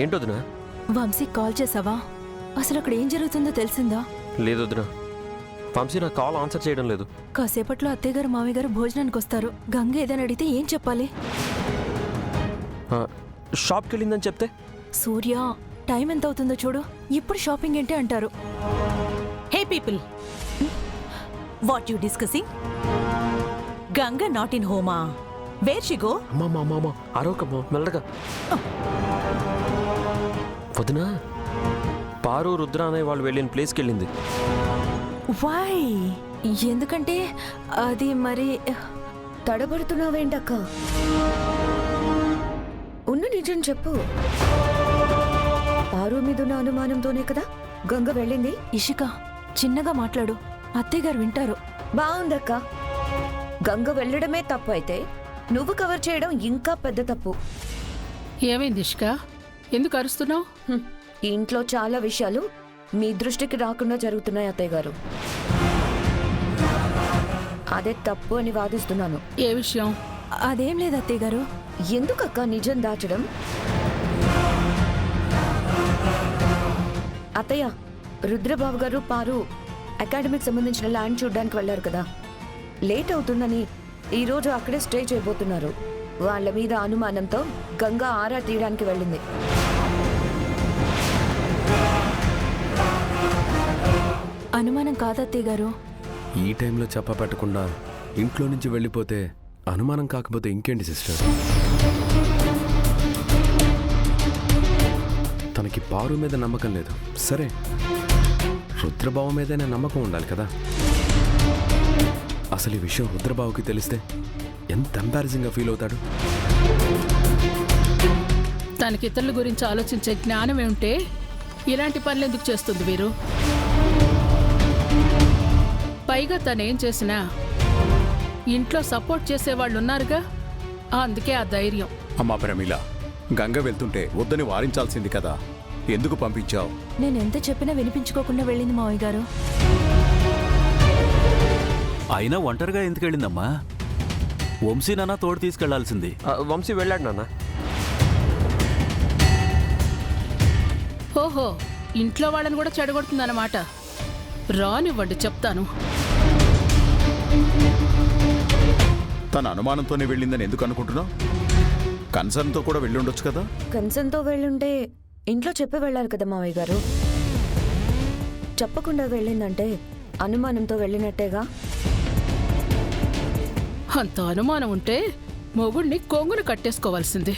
ఏంటొదినా? Vamsi call చేసావా? అసలు అక్కడ ఏం జరుగుతుందో తెలిసిందా? లేదు వదినా, వంశీ నా కాల్ ఆన్సర్ చేయడం లేదు. కాసేపట్లో అత్తయ్య గారు మామయ్య గారు భోజనానికి వస్తారు. గంగ ఏదైనా అడిగితే ఏం చెప్పాలి? షాప్కి వెళ్ళిందని చెప్తే? సూర్య, టైం ఎంత అవుతుందో చూడు, ఇప్పుడు షాపింగ్ ఏంటి అంటారు. Hey people, what you discussing? Ganga not in home. Where she go? అమ్మా అరవకమ్మా, మెల్లగా. వదినా, పారు రుద్ర అనే వాళ్ళు వెళ్ళిన ప్లేస్కి వెళ్ళింది. వై? ఎందుకంటే అది మరి. తడబడుతున్నావేంటక్క? ఉన్న నిజం చెప్పు. పారు మీదున్న అనుమానంతోనే కదా గంగ వెళ్ళింది. ఇషిక, చిన్నగా మాట్లాడు, అత్తయ్య గారు వింటారు. బాగుందక్క. గంగ వెళ్ళడమే తప్పు అయితే నువ్వు కవర్ చేయడం ఇంకా పెద్ద తప్పు. ఏమైంది ఇష్క? ఎందుకు అరుస్తున్నావు? ఈ ఇంట్లో చాలా విషయాలు మీ దృష్టికి రాకుండా జరుగుతున్నాయి అత్తయ్య గారు. అదే తప్పు అని వాదిస్తున్నాను. ఏ విషయం? అదేం లేదు అత్తయ్య గారు. ఎందుకక్క నిజం దాచడం? అత్తయ్య, రుద్రబాబు గారు పారు అకాడమీకి సంబంధించిన ల్యాండ్ చూడడానికి వెళ్లారు కదా. లేట్ అవుతుందని ఈరోజు అక్కడే స్టే చేయబోతున్నారు. వాళ్ళ మీద అనుమానంతో గంగా ఆరా తీయడానికి వెళ్ళింది. అనుమానం కాదత్తయ్య గారు. ఈ టైంలో చెప్పపెట్టకుండా ఇంట్లో నుంచి వెళ్ళిపోతే అనుమానం కాకపోతే ఇంకేంటి సిస్టర్? తనకి పారు మీద నమ్మకం లేదు, సరే రుద్రబాబు మీదనే నమ్మకం ఉండాలి కదా. అసలు ఈ విషయం రుద్రబాబుకి తెలిస్తే ఎంత ఎంబారసింగ్గా ఫీల్ అవుతాడు. తనకి ఇతరుల గురించి ఆలోచించే జ్ఞానమే ఉంటే ఇలాంటి పనులు ఎందుకు చేస్తుంది వీరు? పైగా తనేం చేసినా ఇంట్లో సపోర్ట్ చేసేవాళ్ళు ఉన్నారుగా, అందుకే ఆ ధైర్యం. అమ్మా ప్రమీల, గంగ వెళ్తుంటే వద్దని వారించాల్సింది కదా, ఎందుకు పంపించావు? నేనెంత చెప్పినా వినిపించుకోకుండా వెళ్ళింది మావయ్య గారు. అయినా ఒంటరిగా ఎందుకు వెళ్ళిందమ్మా? వంశీ నాన్న తోడు తీసుకెళ్లాల్సింది. వంశీ వెళ్ళాడు నాన్న. ఓహో, ఇంట్లో వాళ్ళని కూడా చెడగొడుతుందన్నమాట. రానివ్వండి, చెప్తాను. తన అనుమానంతోనే వెళ్ళిందని ఎందుకు అనుకుంటున్నావు? కన్సర్న్తో కూడా వెళ్ళుండొచ్చు కదా. కన్సర్న్తో వెళ్ళుంటే ఇంట్లో చెప్పి వెళ్ళారు కదా మావయ్య గారు. చెప్పకుండా వెళ్ళిందంటే అనుమానంతో వెళ్ళినట్టేగా. అంత అనుమానం ఉంటే మొగుడిని కొంగును కట్టేసుకోవాల్సింది.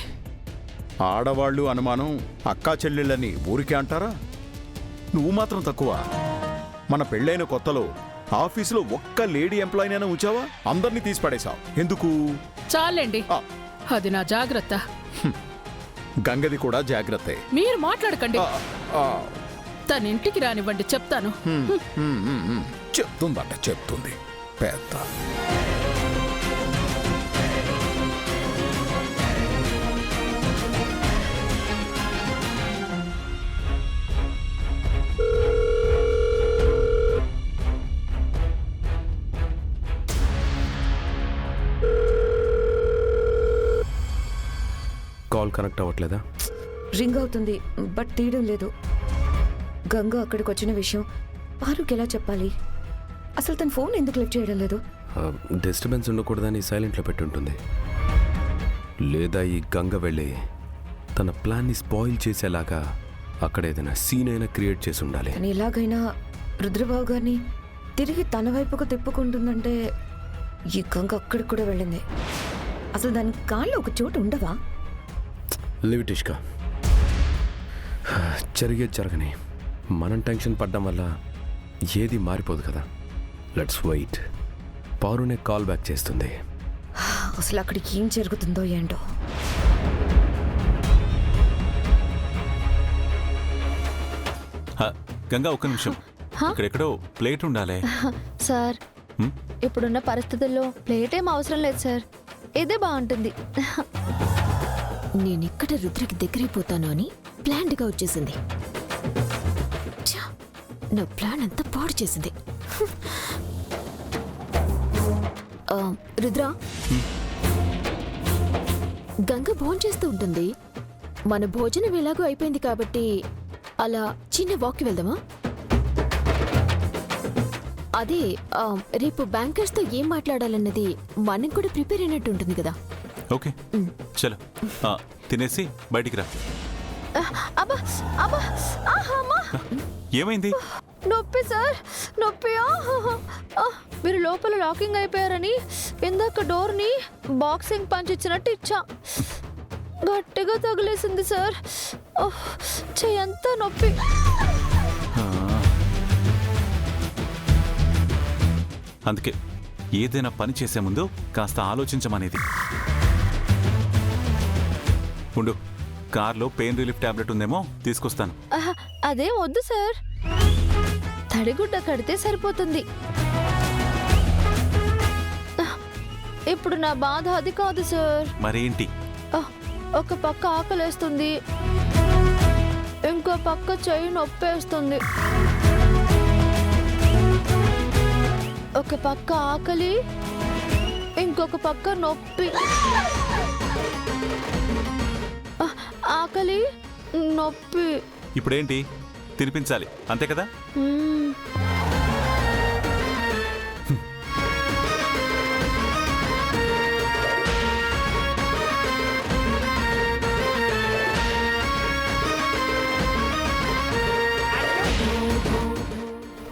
ఆడవాళ్ళు అనుమానం అక్కా చెల్లెళ్ళని ఊరికే అంటారా? నువ్వు మాత్రం తక్కువ. మన పెళ్ళైన కొత్తలో ఆఫీసులో ఒక్క లేడీ ఎంప్లాయీనైనా ఉంచావా? అందరినీ తీసి పడేశావు. ఎందుకు? చాలండి, అది నా జాగ్రత్త. గంగది కూడా జాగ్రత్తే. మీరు మాట్లాడకండి. తన ఇంటికి రానివ్వండి, చెప్తాను. చెప్తుందంట, చెప్తుంది పెద్ద. కాల్ కనెక్ట్ అవ్వట్లేదా? రింగ్ అవుతుంది, బట్ తీయడం లేదు. గంగ అక్కడికి వచ్చిన విషయం పారుకి ఎలా చెప్పాలి? అసలు తన ఫోన్ ఎందుకు లిఫ్ట్ చేయడం లేదు? డిస్టర్బెన్స్ ఉండకూడదని సైలెంట్లో పెట్టుంటుంది. లేదా ఈ గంగ వెళ్ళి తన ప్లాన్ని స్పాయిల్ చేసేలాగా అక్కడ ఏదైనా సీన్ అయినా క్రియేట్ చేసి ఉండాలి. కానీ ఎలాగైనా రుద్రబాబు గారిని తిరిగి తన వైపుకు తిప్పుకుంటుందంటే ఈ గంగ అక్కడికి కూడా వెళ్ళింది. అసలు దాని కాళ్ళు ఒక చోటు ఉండవా? లివిటిష్క, జరిగేది జరగని. మనం టెన్షన్ పడ్డం వల్ల ఏది మారిపోదు కదా. Let's wait. పారునే కాల్ బ్యాక్ చేస్తుంది. అసలు అక్కడికి ఏం జరుగుతుందో ఏంటో. గంగా, ఒక్క నిమిషం. ఇక్కడెక్కడో ప్లేట్ ఉండాలి. సార్, ఇప్పుడున్న పరిస్థితుల్లో ప్లేట్ ఏం అవసరం లేదు సార్, ఇదే బాగుంటుంది. నేనిక్కడ రుద్రకి దగ్గరైపోతాను అని ప్లాన్డ్గా వచ్చేసింది. నా ప్లాన్ అంతా పాడు చేసింది. రుద్ర, గంగ భోంచేస్తూ ఉంటుంది, మన భోజనం ఎలాగో అయిపోయింది కాబట్టి అలా చిన్న వాక్కి వెళ్దామా? అదే రేపు బ్యాంకర్స్తో ఏం మాట్లాడాలన్నది మనం కూడా ప్రిపేర్ అయినట్టు ఉంటుంది కదా. ఓకే చలో తినేసి బయటికి రా. అబ్బా అబ్బా ఆహా ఏమైంది? నొప్పి సార్, నొప్పి. మీరు లోపల లాకింగ్ అయిపోయారని ఇందాక డోర్ని బాక్సింగ్ పంచ్ ఇచ్చినట్టు ఇచ్చా. గట్టిగా తగిలేసింది సార్. చెయ్యంతా నొప్పి. అందుకే ఏదైనా పని చేసే ముందు కాస్త ఆలోచించమనేది. ఉండు, కార్లో పెయిన్ రిలీఫ్ టాబ్లెట్ ఉందేమో తీసుకొస్తాను. అదేం వద్దు సార్, తడిగుడ్డ కడితే సరిపోతుంది. ఇప్పుడు నా బాధ అది కాదు సార్. మరేంటి? ఒక పక్క ఆకలేస్తుంది, ఇంకో పక్క చెయ్యి నొప్పేస్తుంది. ఒక పక్క ఆకలి, ఇంకొక పక్క నొప్పి. ఆకలి, నొప్పి. ఇప్పుడేంటి? తినిపించాలి అంతే కదా?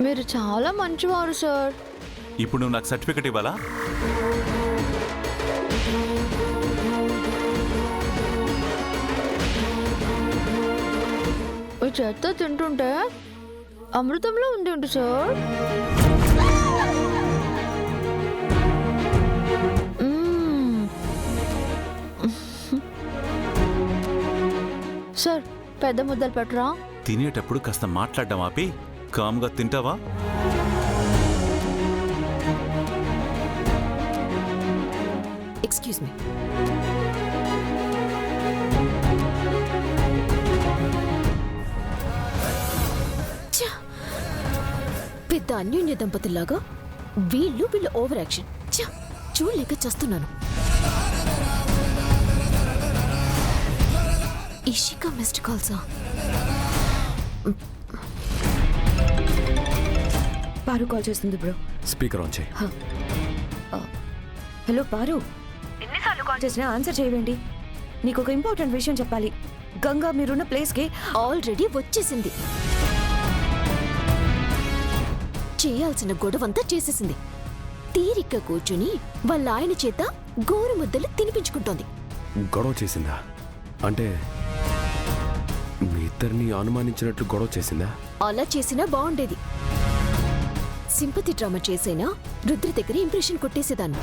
మీరు చాలా మంచివారు సార్. ఇప్పుడు నువ్వు నాకు సర్టిఫికెట్ ఇవ్వాలా? ఈ చెత్త తింటుంటే అమృతంలో ఉంది సార్. సార్ పెద్ద ముద్దలు పెట్టరా? తినేటప్పుడు కాస్త మాట్లాడడం ఆపి కామ్గా తింటావా? Excuse me. పెద్ద అన్యోన్య దంపతుల్లాగా వీళ్ళు ఓవర్ యాక్షన్. చూడలేక చేస్తున్నాను. ఇషికా మిస్డ్ కాల్సా? పారు కాల్ చేస్తుంది బ్రో. స్పీకర్ ఆన్ చేయి. హలో పారు, ఎన్నిసార్లు కాల్ చేసినా ఆన్సర్ చేయవేంటి? నీకు ఒక ఇంపార్టెంట్ విషయం చెప్పాలి. గంగా మీరున్న ప్లేస్కి ఆల్రెడీ వచ్చేసింది. చేయాల్సిన గొడవంతా చేసేసింది. తీరిక కూర్చుని వాళ్ళ ఆయన చేత గోరు ముద్దలు తినిపించుకుంటోంది. గొడవ చేసిందా? అంటే మీ ఇద్దరిని అనుమానించినట్లు గొడవ చేసిందా? అలా చేసినా బాగుండేది. సింపతి డ్రామా చేసేనా రుద్ర దగ్గర ఇంప్రెషన్ కొట్టేసేదాన్ని.